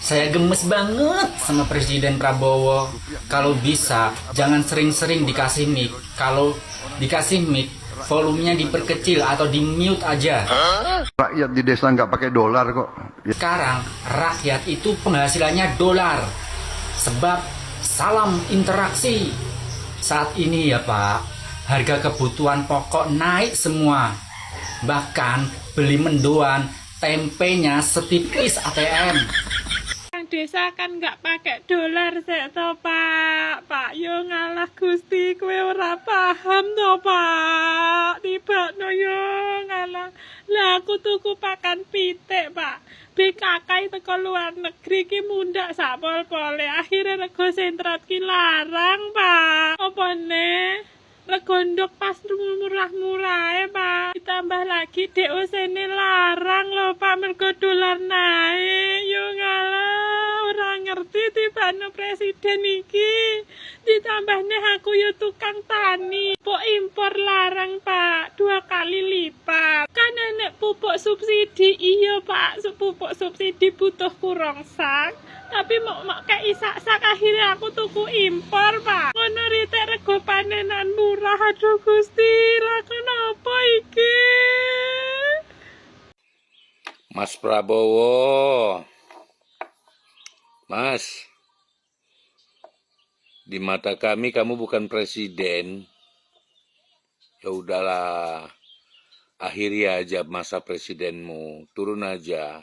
Saya gemes banget sama Presiden Prabowo. Kalau bisa, jangan sering-sering dikasih mic. Kalau dikasih mic, volumenya diperkecil atau di-mute aja. Rakyat di desa nggak pakai dolar kok. Sekarang, rakyat itu penghasilannya dolar. Sebab salam interaksi. Saat ini ya Pak, harga kebutuhan pokok naik semua. Bahkan beli mendoan, tempenya setipis ATM. Desa kan nggak pakai dolar sih to Pak yo ngalah Gusti kowe ora paham to Pak tiba no yo ngalah lah aku tuku pakan pitik Pak BKK teko luar negeri ki mundak sapol-pole akhirnya rego sentrat ki larang Pak apa ne regondok pas murah-murah Pak ditambah lagi DOC ini larang loh Pak mergo dolar naik yo ngalah ngerti tibane presiden iki ditambah nih aku yo tukang tani pupuk impor larang Pak 2 kali lipat kan enek pupuk subsidi iya Pak pupuk subsidi butuh kurang sak tapi mau kayak sak akhirnya aku tuku impor Pak ngono ritek rego panenan murah aduh Gusti lah kenapa iki Mas Prabowo, Mas, di mata kami kamu bukan presiden. Ya udahlah, akhiri aja masa presidenmu, turun aja.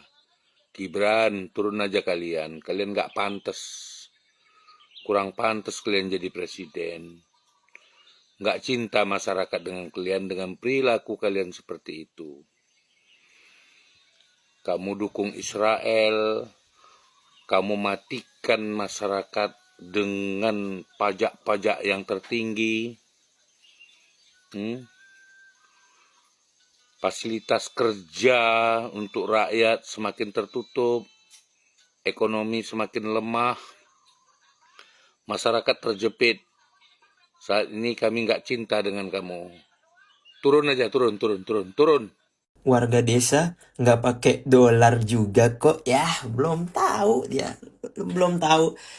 Gibran, turun aja kalian. Kalian nggak pantas, kurang pantas kalian jadi presiden. Nggak cinta masyarakat dengan kalian, dengan perilaku kalian seperti itu. Kamu dukung Israel. Kamu matikan masyarakat dengan pajak-pajak yang tertinggi. Fasilitas kerja untuk rakyat semakin tertutup. Ekonomi semakin lemah. Masyarakat terjepit. Saat ini kami nggak cinta dengan kamu. Turun aja, turun. Warga desa nggak pakai dolar juga kok ya belum tahu dia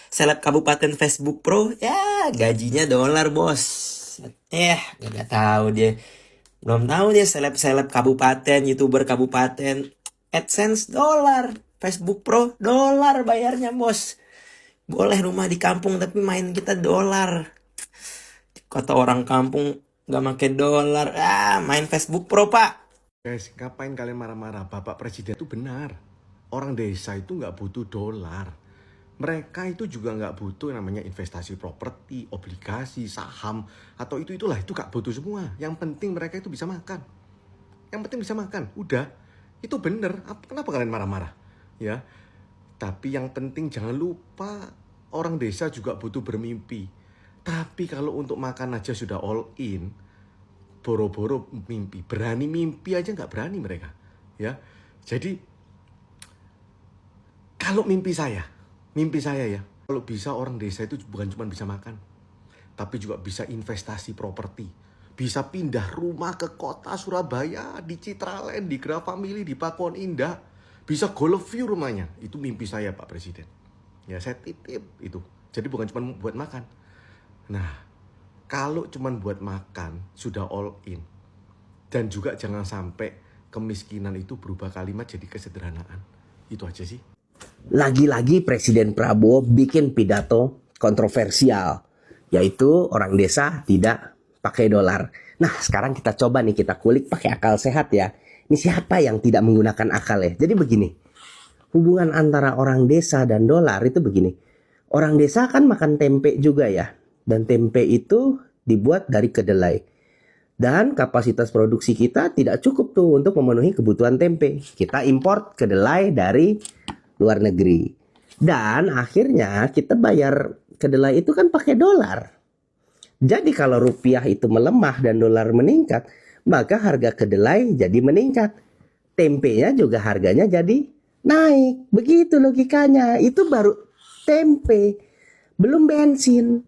seleb kabupaten Facebook Pro ya gajinya dolar bos nggak tahu dia belum tahu dia seleb kabupaten YouTuber kabupaten AdSense dolar Facebook Pro dolar bayarnya bos boleh rumah di kampung tapi main kita dolar kata orang kampung nggak pakai dolar main Facebook Pro Pak. Guys, ngapain kalian marah-marah? Bapak Presiden itu benar. Orang desa itu nggak butuh dolar. Mereka itu juga nggak butuh namanya investasi properti, obligasi, saham, atau itulah itu nggak butuh semua. Yang penting mereka itu bisa makan. Udah, itu bener. Kenapa kalian marah-marah? Ya, tapi yang penting jangan lupa orang desa juga butuh bermimpi. Tapi kalau untuk makan aja sudah all in. Boro-boro mimpi, berani mimpi aja nggak berani mereka, ya. Jadi kalau mimpi saya ya, kalau bisa orang desa itu bukan cuma bisa makan, tapi juga bisa investasi properti, bisa pindah rumah ke kota Surabaya, di Citraland, di Grafamili, di Pakuan Indah, bisa golf view rumahnya. Itu mimpi saya Pak Presiden. Ya saya titip itu. Jadi bukan cuma buat makan. Nah. Kalau cuma buat makan, sudah all in. Dan juga jangan sampai kemiskinan itu berubah kalimat jadi kesederhanaan. Itu aja sih. Lagi-lagi Presiden Prabowo bikin pidato kontroversial. Yaitu orang desa tidak pakai dolar. Nah sekarang kita coba nih, kita kulik pakai akal sehat ya. Ini siapa yang tidak menggunakan akal ya? Jadi begini, hubungan antara orang desa dan dolar itu begini. Orang desa kan makan tempe juga ya. Dan tempe itu dibuat dari kedelai. Dan kapasitas produksi kita tidak cukup tuh untuk memenuhi kebutuhan tempe. Kita import kedelai dari luar negeri. Dan akhirnya kita bayar kedelai itu kan pakai dolar. Jadi kalau rupiah itu melemah dan dolar meningkat, maka harga kedelai jadi meningkat. Tempenya juga harganya jadi naik. Begitu logikanya. Itu baru tempe. Belum bensin.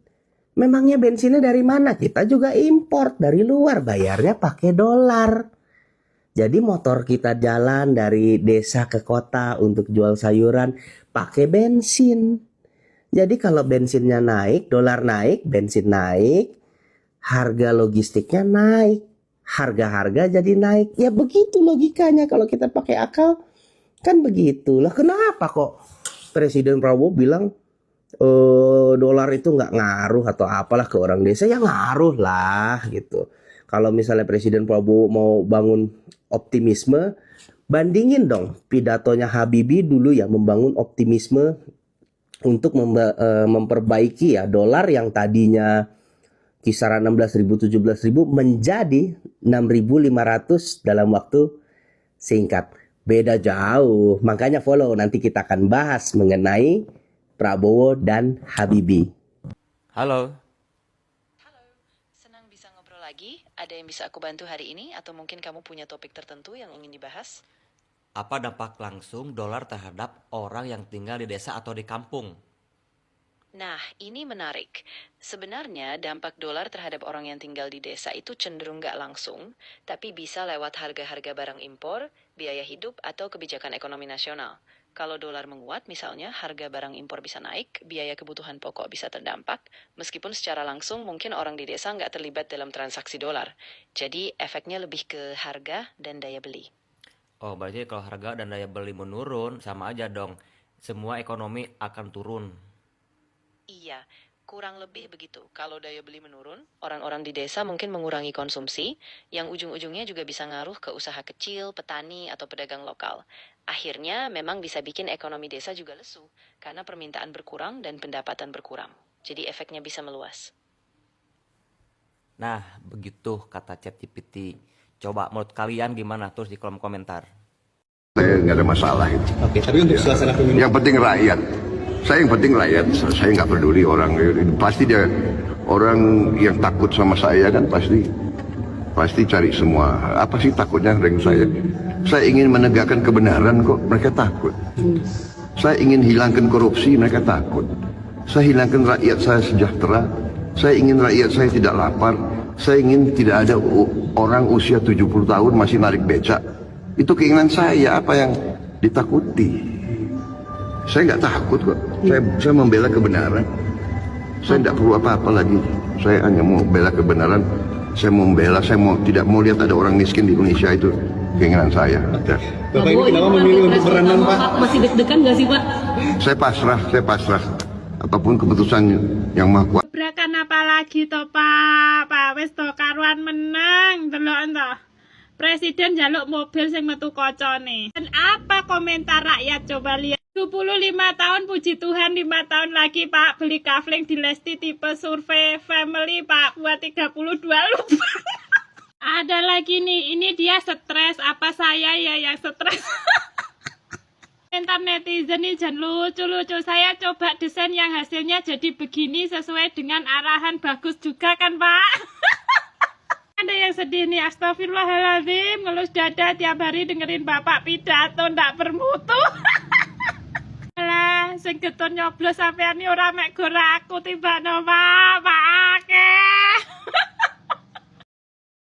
Memangnya bensinnya dari mana? Kita juga import dari luar, bayarnya pakai dolar. Jadi motor kita jalan dari desa ke kota untuk jual sayuran pakai bensin. Jadi kalau bensinnya naik, dolar naik, bensin naik, harga logistiknya naik, harga-harga jadi naik. Ya begitu logikanya kalau kita pakai akal, kan begitu. Lah kenapa kok Presiden Prabowo bilang dolar itu nggak ngaruh atau apalah ke orang desa? Ya ngaruh lah gitu. Kalau misalnya Presiden Prabowo mau bangun optimisme, bandingin dong pidatonya Habibie dulu ya, membangun optimisme untuk memperbaiki ya dolar yang tadinya kisaran 16.000 17.000 menjadi 6.500 dalam waktu singkat. Beda jauh. Makanya follow, nanti kita akan bahas mengenai Prabowo dan Habibie. Halo. Halo, senang bisa ngobrol lagi. Ada yang bisa aku bantu hari ini? Atau mungkin kamu punya topik tertentu yang ingin dibahas? Apa dampak langsung dolar terhadap orang yang tinggal di desa atau di kampung? Nah, ini menarik. Sebenarnya dampak dolar terhadap orang yang tinggal di desa itu cenderung nggak langsung, tapi bisa lewat harga-harga barang impor, biaya hidup, atau kebijakan ekonomi nasional. Kalau dolar menguat, misalnya harga barang impor bisa naik, biaya kebutuhan pokok bisa terdampak, meskipun secara langsung mungkin orang di desa nggak terlibat dalam transaksi dolar. Jadi efeknya lebih ke harga dan daya beli. Oh, berarti kalau harga dan daya beli menurun, sama aja dong. Semua ekonomi akan turun. Iya, kurang lebih begitu. Kalau daya beli menurun, orang-orang di desa mungkin mengurangi konsumsi, yang ujung-ujungnya juga bisa ngaruh ke usaha kecil, petani, atau pedagang lokal. Akhirnya memang bisa bikin ekonomi desa juga lesu, karena permintaan berkurang dan pendapatan berkurang. Jadi efeknya bisa meluas. Nah, begitu kata ChatGPT. Coba menurut kalian gimana? Tulis di kolom komentar. Saya nggak ada masalah itu. Oke, tapi untuk suasana pemilu Yang penting rakyat. Saya yang penting rakyat. Saya nggak peduli orang. Pasti dia orang yang takut sama saya kan pasti cari semua. Apa sih takutnya dengan saya? Saya ingin menegakkan kebenaran kok. Mereka takut. Saya ingin hilangkan korupsi. Mereka takut. Saya hilangkan rakyat saya sejahtera. Saya ingin rakyat saya tidak lapar. Saya ingin tidak ada orang usia 70 tahun masih narik becak. Itu keinginan saya. Apa yang ditakuti? Saya nggak takut kok. Saya membela kebenaran. Saya tidak perlu apa-apa lagi. Saya hanya mau bela kebenaran. Saya mau membela. Saya tidak mau lihat ada orang miskin di Indonesia. Itu keinginan saya. Ya. Bapak ini kenapa memilih untuk berantem, Pak? Masih deg-degan nggak sih, Pak? Saya pasrah. Apapun keputusan yang maha kuasa. Gebrakan apa lagi toh Pak? Pak wis to karuan menang, delok toh. Presiden jaluk mobil sing metu kocone. Dan apa komentar rakyat coba lihat? 25 tahun puji Tuhan, 5 tahun lagi Pak beli kafling di Lesti tipe survei family Pak buat 32 lupa. Ada lagi nih, ini dia stres apa saya ya yang stres? Komentar netizen ini jangan lucu-lucu. Saya coba desain yang hasilnya jadi begini sesuai dengan arahan, bagus juga kan Pak? Ada yang sedih nih, astagfirullahaladzim, ngelus dada tiap hari dengerin Bapak pidato ndak bermutu. Alah, sing getun nyoblos sampean ora mek gora aku tiba no Pak.